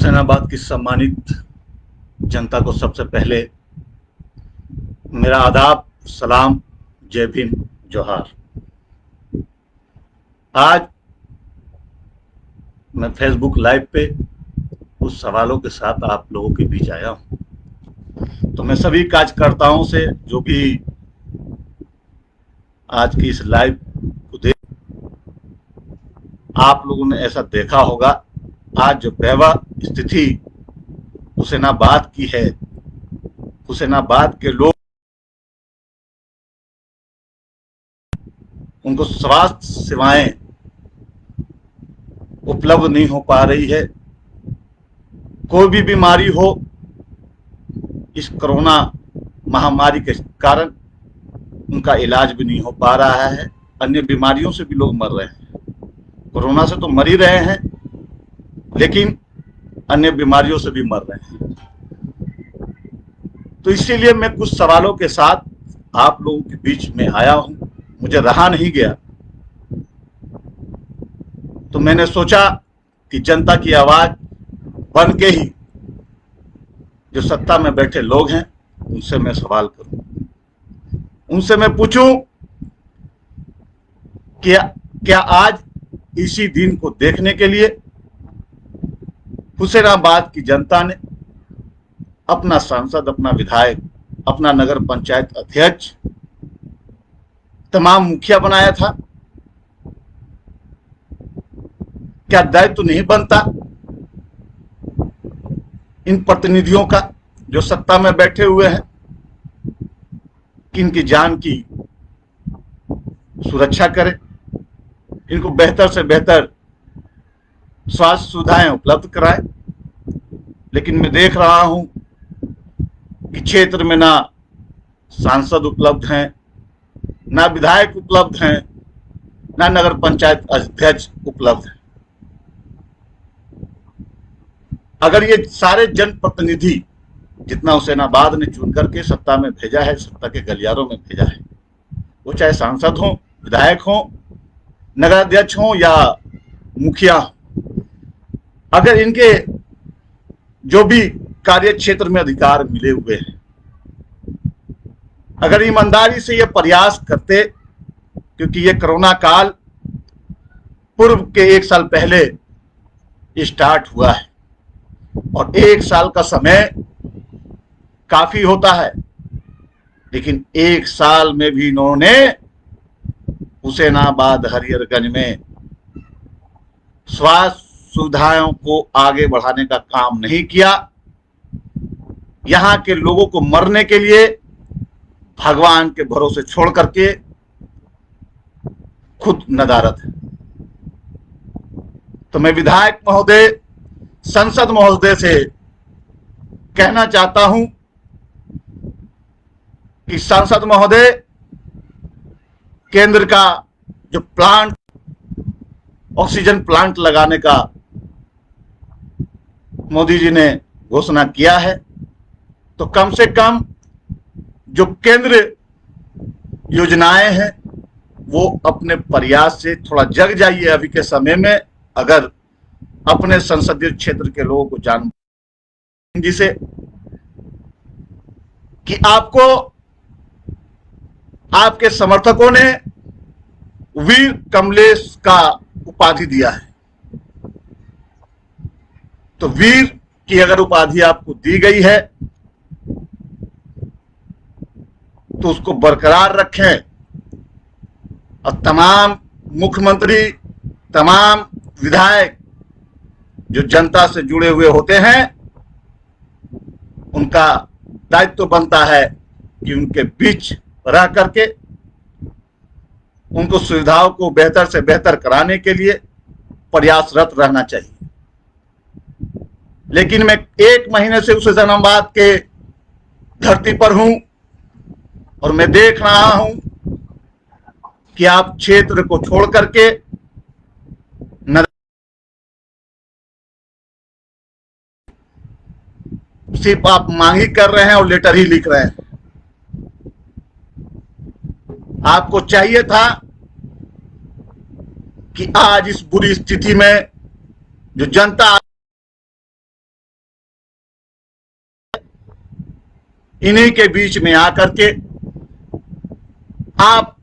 हुसैनाबाद की सम्मानित जनता को सबसे पहले मेरा आदाब, सलाम, जय भीम, जोहार। आज मैं फेसबुक लाइव पे कुछ सवालों के साथ आप लोगों के बीच आया हूं। तो मैं सभी कार्यकर्ताओं से, जो भी आज की इस लाइव को देख, आप लोगों ने ऐसा देखा होगा, आज जो भयावह स्थिति हुसैनाबाद की है, हुसैनाबाद के लोग, उनको स्वास्थ्य सेवाएं उपलब्ध नहीं हो पा रही है। कोई भी बीमारी हो, इस कोरोना महामारी के कारण उनका इलाज भी नहीं हो पा रहा है। अन्य बीमारियों से भी लोग मर रहे हैं। कोरोना से तो मर ही रहे हैं, लेकिन अन्य बीमारियों से भी मर रहे हैं। तो इसीलिए मैं कुछ सवालों के साथ आप लोगों के बीच में आया हूं। मुझे रहा नहीं गया, तो मैंने सोचा कि जनता की आवाज बन के ही जो सत्ता में बैठे लोग हैं उनसे मैं सवाल करूं, उनसे मैं पूछूं कि क्या आज इसी दिन को देखने के लिए हुसैनाबाद की जनता ने अपना सांसद, अपना विधायक, अपना नगर पंचायत अध्यक्ष, तमाम मुखिया बनाया था? क्या दायित्व तो नहीं बनता इन प्रतिनिधियों का जो सत्ता में बैठे हुए हैं कि इनकी जान की सुरक्षा करें, इनको बेहतर से बेहतर स्वास्थ्य सुविधाएं उपलब्ध कराएं? लेकिन मैं देख रहा हूं कि क्षेत्र में ना सांसद उपलब्ध हैं, ना विधायक उपलब्ध हैं, ना नगर पंचायत अध्यक्ष उपलब्ध हैं। अगर ये सारे जनप्रतिनिधि जितना हुसैनाबाद ने चुन करके सत्ता में भेजा है, सत्ता के गलियारों में भेजा है, वो चाहे सांसद हो, विधायक हो, नगराध्यक्ष हो या मुखिया हो, अगर इनके जो भी कार्य क्षेत्र में अधिकार मिले हुए हैं, अगर ईमानदारी से ये प्रयास करते, क्योंकि ये कोरोना काल पूर्व के 1 साल पहले स्टार्ट हुआ है और 1 साल का समय काफी होता है, लेकिन 1 साल में भी इन्होंने हुसैनाबाद हरिहरगंज में स्वास्थ्य सुविधाओं को आगे बढ़ाने का काम नहीं किया। यहां के लोगों को मरने के लिए भगवान के भरोसे छोड़ करके खुद नदारद है। तो मैं विधायक महोदय, संसद महोदय से कहना चाहता हूं कि सांसद महोदय, केंद्र का जो प्लांट, ऑक्सीजन प्लांट लगाने का मोदी जी ने घोषणा किया है, तो कम से कम जो केंद्र योजनाएं हैं वो अपने प्रयास से थोड़ा जग जाइए। अभी के समय में अगर अपने संसदीय क्षेत्र के लोगों को जान जिसे कि आपको आपके समर्थकों ने वीर कमलेश का उपाधि दिया है, तो वीर की अगर उपाधि आपको दी गई है तो उसको बरकरार रखें और तमाम मुख्यमंत्री, तमाम विधायक जो जनता से जुड़े हुए होते हैं, उनका दायित्व तो बनता है कि उनके बीच रह करके उनको सुविधाओं को बेहतर से बेहतर कराने के लिए प्रयासरत रहना चाहिए। लेकिन मैं 1 महीने से हुसैनाबाद के धरती पर हूं और मैं देख रहा हूं कि आप क्षेत्र को छोड़ करके सिर्फ आप मांग ही कर रहे हैं और लेटर ही लिख रहे हैं। आपको चाहिए था कि आज इस बुरी स्थिति में जो जनता इन्हीं के बीच में आकर के आप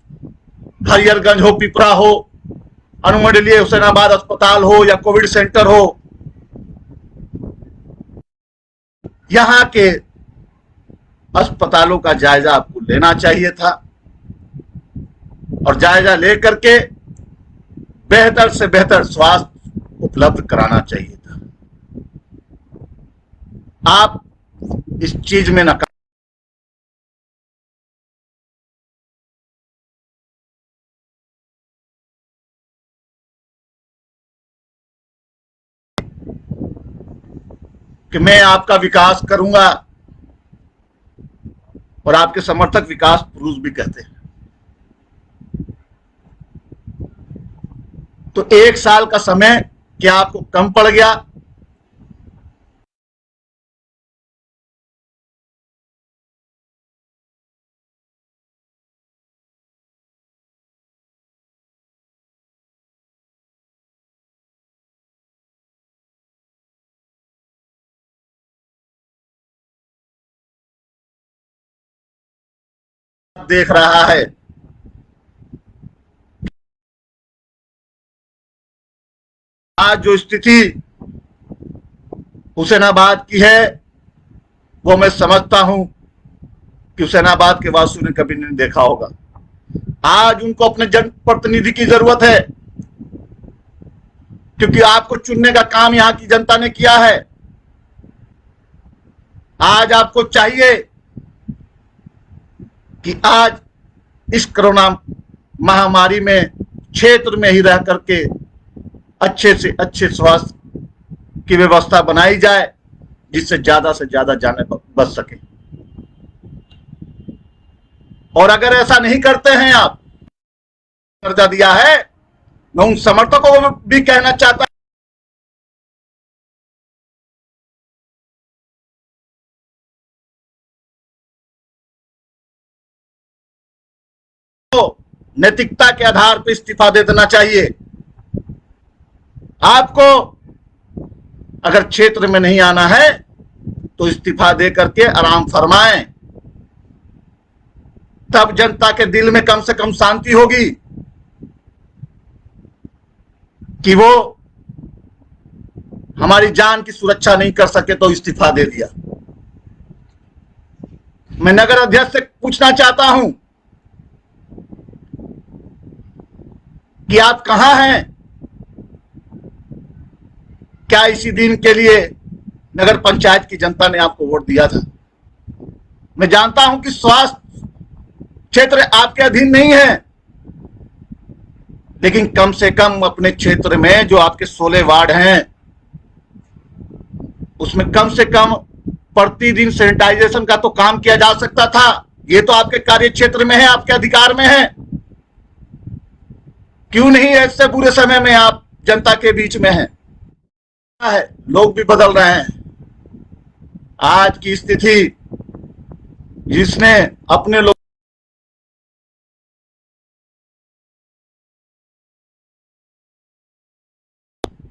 हरिहरगंज हो, पिपरा हो, अनुमंडलीय हुसैनाबाद अस्पताल हो या कोविड सेंटर हो, यहां के अस्पतालों का जायजा आपको लेना चाहिए था और जायजा लेकर के बेहतर से बेहतर स्वास्थ्य उपलब्ध कराना चाहिए था। आप इस चीज में नाकाम। कि मैं आपका विकास करूंगा, और आपके समर्थक विकास पुरुष भी कहते हैं। तो 1 साल का समय क्या आपको कम पड़ गया? देख रहा है आज जो स्थिति हुसैनाबाद की है, वो मैं समझता हूं कि हुसैनाबाद के वासियों ने कभी नहीं देखा होगा। आज उनको अपने जनप्रतिनिधि की जरूरत है, क्योंकि आपको चुनने का काम यहां की जनता ने किया है। आज आपको चाहिए कि आज इस कोरोना महामारी में क्षेत्र में ही रह करके अच्छे से अच्छे स्वास्थ्य की व्यवस्था बनाई जाए, जिससे ज्यादा से ज्यादा जाने बच सके। और अगर ऐसा नहीं करते हैं, आप दर्जा दिया है, मैं उन समर्थकों को भी कहना चाहता हूं, नैतिकता के आधार पर इस्तीफा दे देना चाहिए। आपको अगर क्षेत्र में नहीं आना है तो इस्तीफा दे करके आराम फरमाएं, तब जनता के दिल में कम से कम शांति होगी कि वो हमारी जान की सुरक्षा नहीं कर सके तो इस्तीफा दे दिया। मैं नगर अध्यक्ष से पूछना चाहता हूं कि आप कहां हैं? क्या इसी दिन के लिए नगर पंचायत की जनता ने आपको वोट दिया था? मैं जानता हूं कि स्वास्थ्य क्षेत्र आपके अधीन नहीं है, लेकिन कम से कम अपने क्षेत्र में जो आपके 16 वार्ड हैं, उसमें कम से कम प्रतिदिन सैनिटाइजेशन का तो काम किया जा सकता था। ये तो आपके कार्य क्षेत्र में है, आपके अधिकार में है। क्यों नहीं ऐसे बुरे समय में आप जनता के बीच में हैं? लोग भी बदल रहे हैं। आज की स्थिति जिसने अपने लोग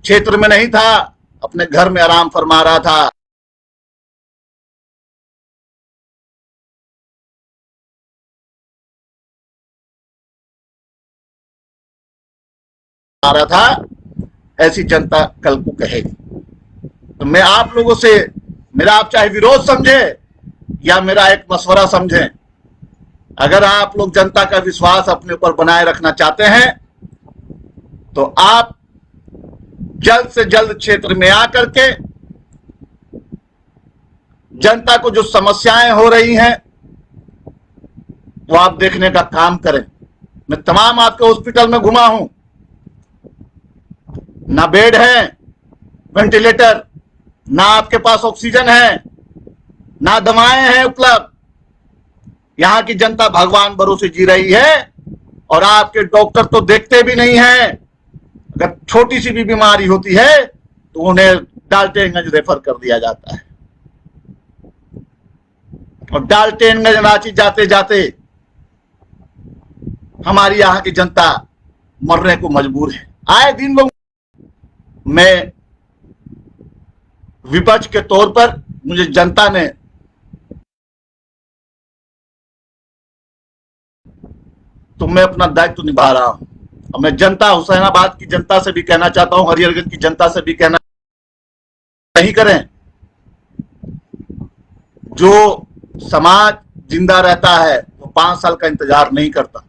क्षेत्र में नहीं था, अपने घर में आराम फरमा रहा था, आ रहा था, ऐसी जनता कल को कहेगी। तो मैं आप लोगों से, मेरा आप चाहे विरोध समझे या मेरा एक मशवरा समझें, अगर आप लोग जनता का विश्वास अपने ऊपर बनाए रखना चाहते हैं तो आप जल्द से जल्द क्षेत्र में आकर के जनता को जो समस्याएं हो रही हैं वो आप देखने का काम करें। मैं तमाम आपके हॉस्पिटल में घुमा हूं, ना बेड है, वेंटिलेटर, ना आपके पास ऑक्सीजन है, ना दवाएं हैं उपलब्ध। यहां की जनता भगवान भरोसे जी रही है और आपके डॉक्टर तो देखते भी नहीं है। अगर छोटी सी भी बीमारी होती है तो उन्हें डाल्टेनगंज रेफर कर दिया जाता है, और डाल्टेनगंज रांची जाते जाते हमारी यहां की जनता मरने को मजबूर है। आए दिन लोग, मैं विपक्ष के तौर पर मुझे जनता ने तो मैं अपना दायित्व निभा रहा हूं। और मैं जनता, हुसैनाबाद की जनता से भी कहना चाहता हूं, हरिहरगंज की जनता से भी कहना, नहीं करें। जो समाज जिंदा रहता है वो 5 साल का इंतजार नहीं करता।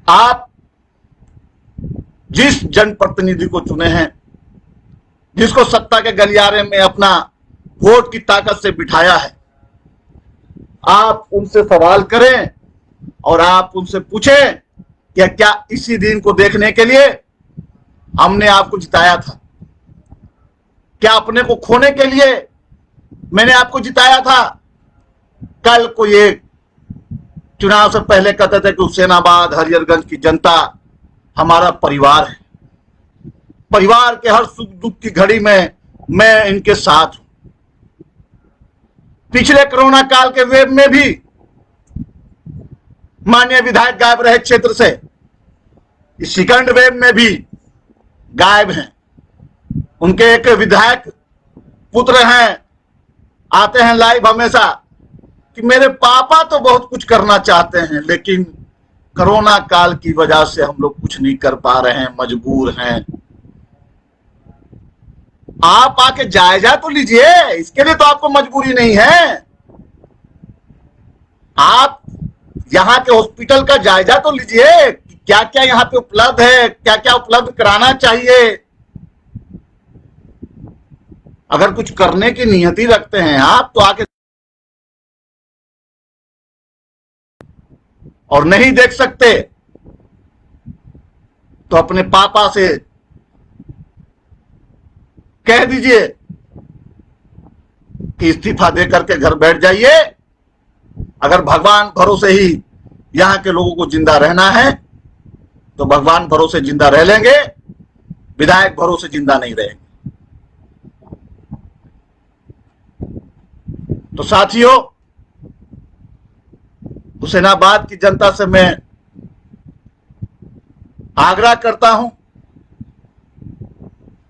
आप जिस जनप्रतिनिधि को चुने हैं, जिसको सत्ता के गलियारे में अपना वोट की ताकत से बिठाया है, आप उनसे सवाल करें और आप उनसे पूछें कि क्या इसी दिन को देखने के लिए हमने आपको जिताया था? क्या अपने को खोने के लिए मैंने आपको जिताया था? कल को ये चुनाव से पहले कहते थे कि हुसैनाबाद, हरिहरगंज की जनता हमारा परिवार है, परिवार के हर सुख दुख की घड़ी में मैं इनके साथ हूं। पिछले कोरोना काल के वेव में भी माननीय विधायक गायब रहे क्षेत्र से, इस सेकंड वेव में भी गायब हैं। उनके एक विधायक पुत्र हैं, आते हैं लाइव हमेशा कि मेरे पापा तो बहुत कुछ करना चाहते हैं, लेकिन कोरोना काल की वजह से हम लोग कुछ नहीं कर पा रहे हैं, मजबूर हैं। आप आके जायजा तो लीजिए, इसके लिए तो आपको मजबूरी नहीं है। आप यहाँ के हॉस्पिटल का जायजा तो लीजिए, क्या क्या यहाँ पे उपलब्ध है, क्या क्या उपलब्ध कराना चाहिए। अगर कुछ करने की नियति रखते हैं आप तो आके, और नहीं देख सकते तो अपने पापा से कह दीजिए कि इस्तीफा दे करके घर बैठ जाइए। अगर भगवान भरोसे ही यहां के लोगों को जिंदा रहना है तो भगवान भरोसे जिंदा रह लेंगे, विधायक भरोसे जिंदा नहीं रहेंगे। तो साथियों, हुसैनाबाद की जनता से मैं आग्रह करता हूं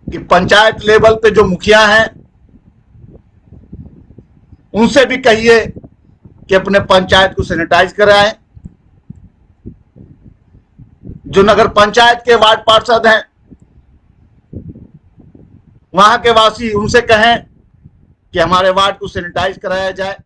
कि पंचायत लेवल पे जो मुखिया हैं उनसे भी कहिए कि अपने पंचायत को सैनिटाइज कराएं। जो नगर पंचायत के वार्ड पार्षद हैं वहां के वासी, उनसे कहें कि हमारे वार्ड को सैनिटाइज कराया जाए।